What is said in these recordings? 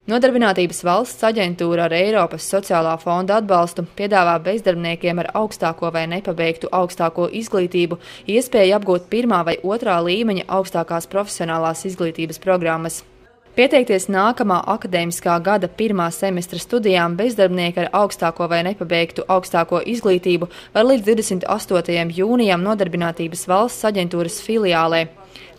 Nodarbinātības valsts aģentūra ar Eiropas sociālā fonda atbalstu piedāvā bezdarbniekiem ar augstāko vai nepabeigtu augstāko izglītību iespēju apgūt pirmā vai otrā līmeņa augstākās profesionālās izglītības programmas. Pieteikties nākamā akadēmiskā gada pirmā semestra studijām bezdarbnieki ar augstāko vai nepabeigtu augstāko izglītību var līdz 28. jūnijam Nodarbinātības valsts aģentūras filiālē.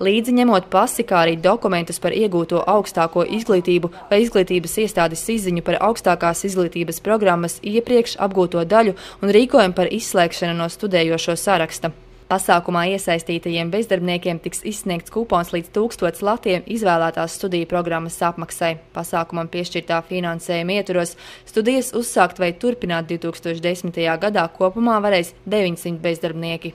Līdzi ņemot pasi, kā arī dokumentus par iegūto augstāko izglītību vai izglītības iestādes izziņu par augstākās izglītības programmas iepriekš apgūto daļu un rīkojumu par izslēgšanu no studējošo saraksta. Pasākumā iesaistītajiem bezdarbniekiem tiks izsniegts kupons līdz 1000 latiem izvēlētās studiju programmas apmaksai. Pasākumam piešķirtā finansējuma ietvaros studijas uzsākt vai turpināt 2010. gadā kopumā varēs 900 bezdarbnieki.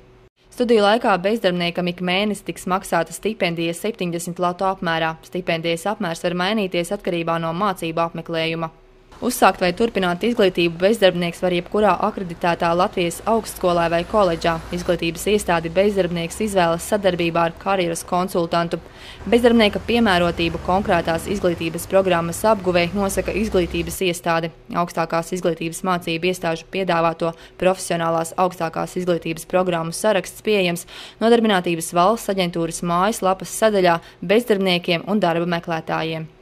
Studiju laikā bezdarbniekam ik mēnesi tiks maksāta stipendija 70 latu apmērā. Stipendijas apmērs var mainīties atkarībā no mācību apmeklējuma. Uzsākt vai turpināt izglītību bezdarbnieks var jebkurā akreditētā Latvijas augstskolā vai koledžā. Izglītības iestādi bezdarbnieks izvēlas sadarbībā ar karjeras konsultantu. Bezdarbnieka piemērotību konkrētās izglītības programmas apguvei nosaka izglītības iestāde. Augstākās izglītības mācību iestāžu piedāvāto profesionālās augstākās izglītības programmu saraksts pieejams Nodarbinātības valsts aģentūras mājaslapas sadaļā bezdarbniekiem un darba meklētājiem.